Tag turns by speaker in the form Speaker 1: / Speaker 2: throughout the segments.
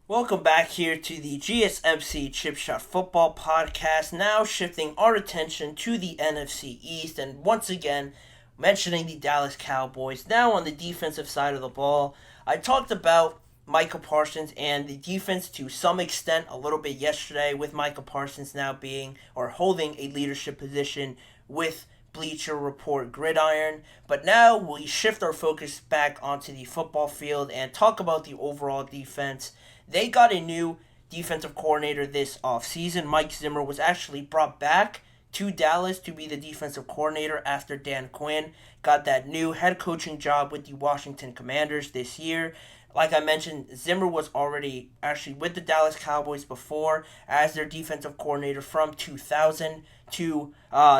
Speaker 1: Welcome back here to the GSMC Chip Shot Football Podcast. Now shifting our attention to the NFC East and once again mentioning the Dallas Cowboys. Now on the defensive side of the ball, I talked about Micah Parsons and the defense to some extent a little bit yesterday, with Micah Parsons now being or holding a leadership position with Bleacher Report Gridiron. But now we shift our focus back onto the football field and talk about the overall defense. They got a new defensive coordinator this offseason. Mike Zimmer was actually brought back to Dallas to be the defensive coordinator after Dan Quinn got that new head coaching job with the Washington Commanders this year. Like I mentioned, Zimmer was already actually with the Dallas Cowboys before as their defensive coordinator from 2000 to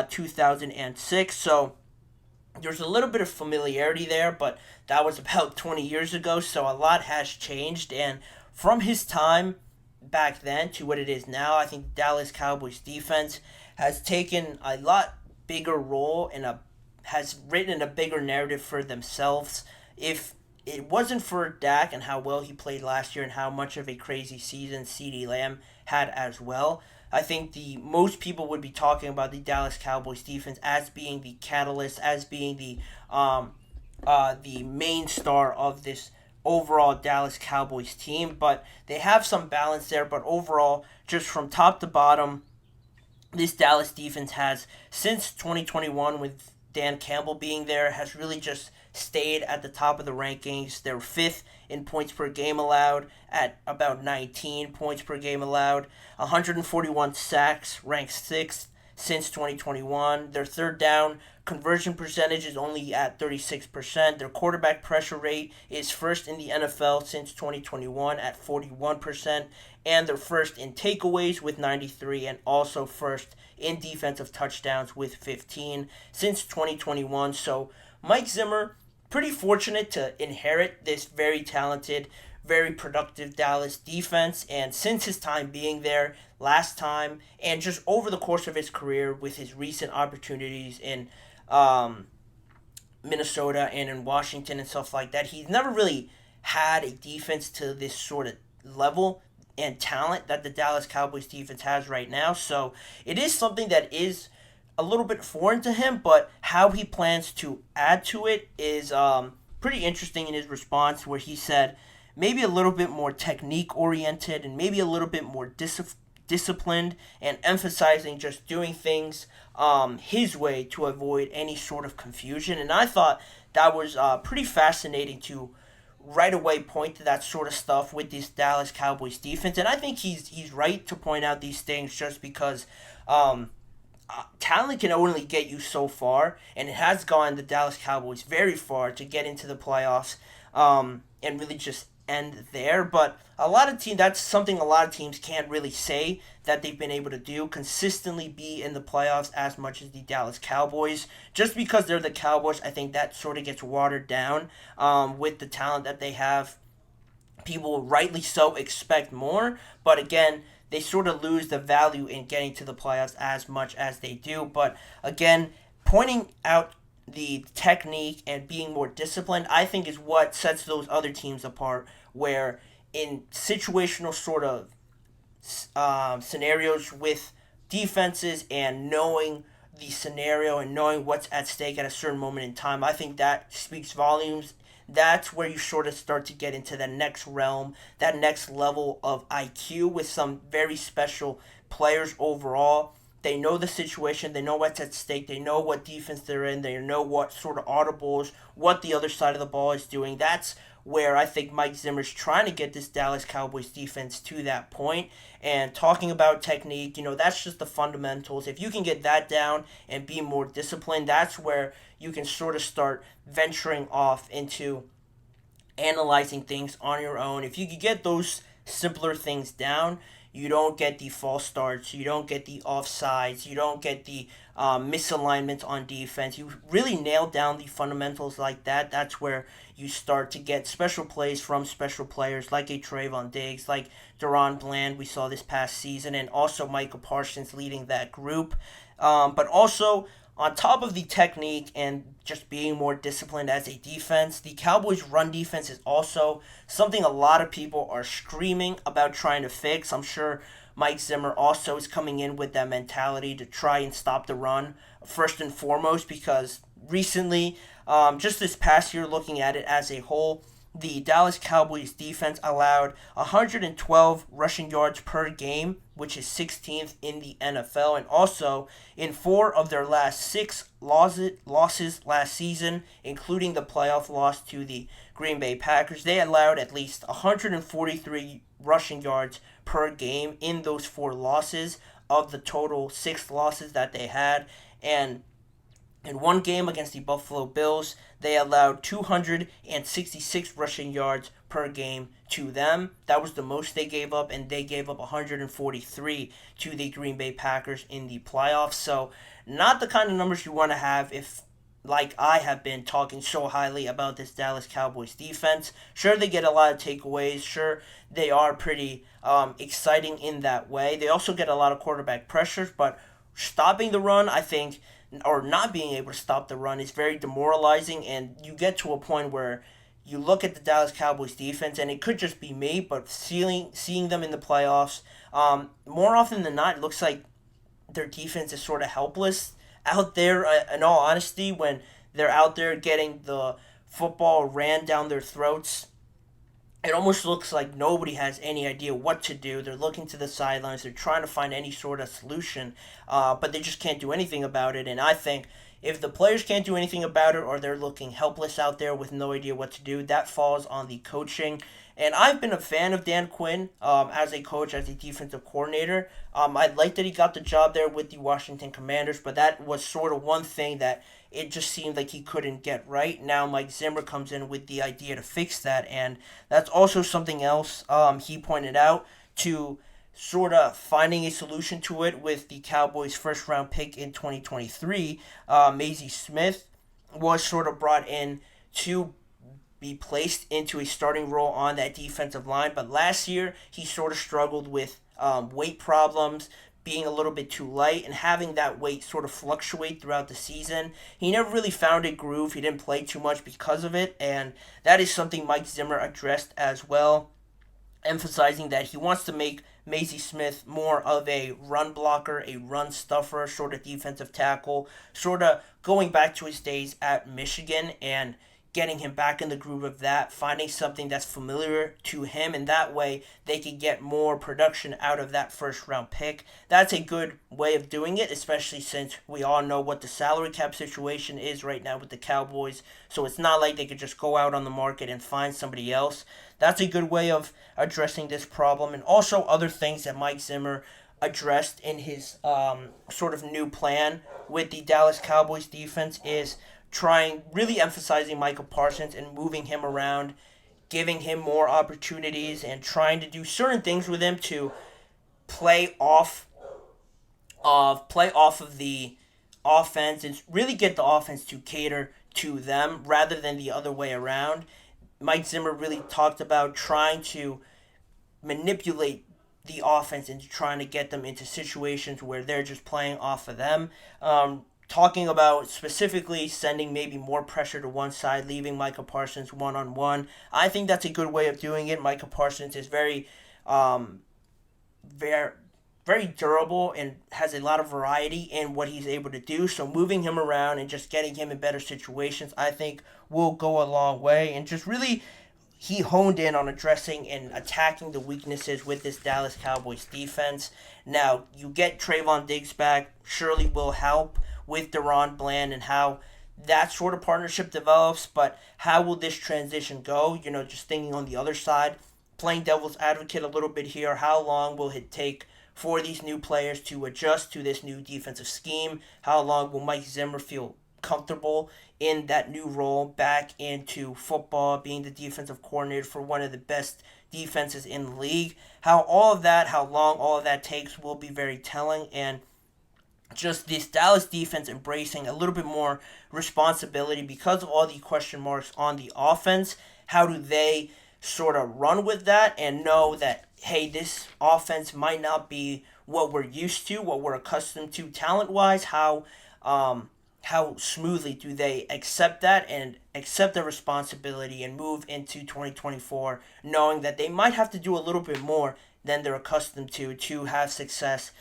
Speaker 1: 2006. So there's a little bit of familiarity there, but that was about 20 years ago, so a lot has changed. And from his time back then to what it is now, I think Dallas Cowboys defense has taken a lot bigger role and has written a bigger narrative for themselves. If it wasn't for Dak and how well he played last year and how much of a crazy season CeeDee Lamb had as well, I think the most people would be talking about the Dallas Cowboys defense as being the catalyst, as being the main star of this overall Dallas Cowboys team. But they have some balance there. But overall, just from top to bottom, this Dallas defense has, since 2021 with Dan Campbell being there, has really just stayed at the top of the rankings. They're fifth in points per game allowed at about 19 points per game allowed. 141 sacks, ranked sixth since 2021. Their third down conversion percentage is only at 36%. Their quarterback pressure rate is first in the NFL since 2021 at 41%. And they're first in takeaways with 93, and also first in defensive touchdowns with 15 since 2021. So Mike Zimmer, pretty fortunate to inherit this very talented, very productive Dallas defense. And since his time being there last time, and just over the course of his career with his recent opportunities in Minnesota and in Washington and stuff like that, he's never really had a defense to this sort of level and talent that the Dallas Cowboys defense has right now. So it is something that is a little bit foreign to him, but how he plans to add to it is pretty interesting in his response, where he said maybe a little bit more technique oriented and maybe a little bit more disciplined, and emphasizing just doing things his way to avoid any sort of confusion. And I thought that was pretty fascinating to right away point to that sort of stuff with this Dallas Cowboys defense. And I think he's right to point out these things, just because talent can only get you so far, and it has gone the Dallas Cowboys very far to get into the playoffs and really just end there. But a lot of teams, that's something a lot of teams can't really say that they've been able to do, consistently be in the playoffs as much as the Dallas Cowboys. Just because they're the Cowboys, I think that sort of gets watered down with the talent that they have. People rightly so expect more, but again, they sort of lose the value in getting to the playoffs as much as they do. But again, pointing out the technique and being more disciplined, I think, is what sets those other teams apart, where in situational sort of scenarios with defenses and knowing the scenario and knowing what's at stake at a certain moment in time, I think that speaks volumes. That's where you sort of start to get into the next realm, that next level of IQ with some very special players overall. They know the situation, they know what's at stake, they know what defense they're in, they know what sort of audibles, what the other side of the ball is doing. That's where I think Mike Zimmer's trying to get this Dallas Cowboys defense to that point. And talking about technique, that's just the fundamentals. If you can get that down and be more disciplined, that's where you can sort of start venturing off into analyzing things on your own. If you could get those simpler things down, you don't get the false starts, you don't get the offsides, you don't get the misalignments on defense. You really nail down the fundamentals like that. That's where you start to get special plays from special players like a Trayvon Diggs, like Deron Bland we saw this past season, and also Micah Parsons leading that group. But also on top of the technique and just being more disciplined as a defense, the Cowboys' run defense is also something a lot of people are screaming about trying to fix. I'm sure Mike Zimmer also is coming in with that mentality to try and stop the run first and foremost because recently, just this past year, looking at it as a whole, the Dallas Cowboys defense allowed 112 rushing yards per game, which is 16th in the NFL. And also, in 4 of their last 6 losses last season, including the playoff loss to the Green Bay Packers, they allowed at least 143 rushing yards per game in those 4 losses of the total 6 losses that they had. And in one game against the Buffalo Bills, they allowed 266 rushing yards per game to them. That was the most they gave up, and they gave up 143 to the Green Bay Packers in the playoffs. So, not the kind of numbers you want to have if, like I have been talking so highly about this Dallas Cowboys defense. Sure, they get a lot of takeaways. Sure, they are pretty exciting in that way. They also get a lot of quarterback pressures, but stopping the run, I think, or not being able to stop the run is very demoralizing, and you get to a point where you look at the Dallas Cowboys defense, and it could just be me, but seeing them in the playoffs, more often than not, it looks like their defense is sort of helpless out there, in all honesty, when they're out there getting the football ran down their throats. It almost looks like nobody has any idea what to do. They're looking to the sidelines. They're trying to find any sort of solution, but they just can't do anything about it. And I think if the players can't do anything about it or they're looking helpless out there with no idea what to do, that falls on the coaching. And I've been a fan of Dan Quinn as a coach, as a defensive coordinator. I like that he got the job there with the Washington Commanders, but that was sort of one thing that it just seemed like he couldn't get right. Now Mike Zimmer comes in with the idea to fix that, and that's also something else he pointed out to sort of finding a solution to it with the Cowboys' first-round pick in 2023. Maisie Smith was sort of brought in to be placed into a starting role on that defensive line, but last year he sort of struggled with weight problems, being a little bit too light, and having that weight sort of fluctuate throughout the season. He never really found a groove. He didn't play too much because of it, and that is something Mike Zimmer addressed as well, emphasizing that he wants to make Maisie Smith more of a run blocker, a run stuffer, sort of defensive tackle, sort of going back to his days at Michigan and getting him back in the groove of that, finding something that's familiar to him, and that way they can get more production out of that first round pick. That's a good way of doing it, especially since we all know what the salary cap situation is right now with the Cowboys, so it's not like they could just go out on the market and find somebody else. That's a good way of addressing this problem, and also other things that Mike Zimmer addressed in his sort of new plan with the Dallas Cowboys defense is really emphasizing Micah Parsons and moving him around, giving him more opportunities, and trying to do certain things with him to play off of the offense and really get the offense to cater to them rather than the other way around. Mike Zimmer really talked about trying to manipulate the offense into trying to get them into situations where they're just playing off of them. Talking about specifically sending maybe more pressure to one side, leaving Micah Parsons one-on-one. I think that's a good way of doing it. Micah Parsons is very, very durable and has a lot of variety in what he's able to do. So moving him around and just getting him in better situations, I think, will go a long way. And just really, he honed in on addressing and attacking the weaknesses with this Dallas Cowboys defense. Now, you get Trayvon Diggs back, surely will help with Deron Bland and how that sort of partnership develops, but how will this transition go? Just thinking on the other side, playing devil's advocate a little bit here, how long will it take for these new players to adjust to this new defensive scheme? How long will Mike Zimmer feel comfortable in that new role back into football, being the defensive coordinator for one of the best defenses in the league? How long all of that takes will be very telling, and just this Dallas defense embracing a little bit more responsibility because of all the question marks on the offense. How do they sort of run with that and know that, hey, this offense might not be what we're used to, what we're accustomed to talent-wise? How how smoothly do they accept that and accept the responsibility and move into 2024 knowing that they might have to do a little bit more than they're accustomed to have success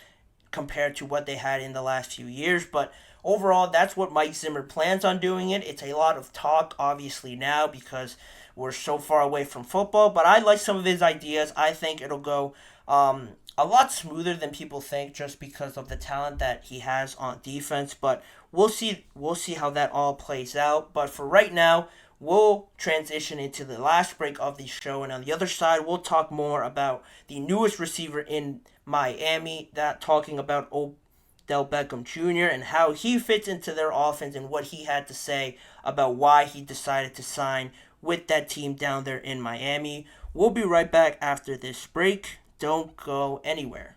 Speaker 1: compared to what they had in the last few years. But overall, that's what Mike Zimmer plans on doing it. It's a lot of talk, obviously, now because we're so far away from football. But I like some of his ideas. I think it'll go a lot smoother than people think just because of the talent that he has on defense. But we'll see. We'll see how that all plays out. But for right now, we'll transition into the last break of the show, and on the other side, we'll talk more about the newest receiver in Miami, that talking about Odell Beckham Jr. and how he fits into their offense and what he had to say about why he decided to sign with that team down there in Miami. We'll be right back after this break. Don't go anywhere.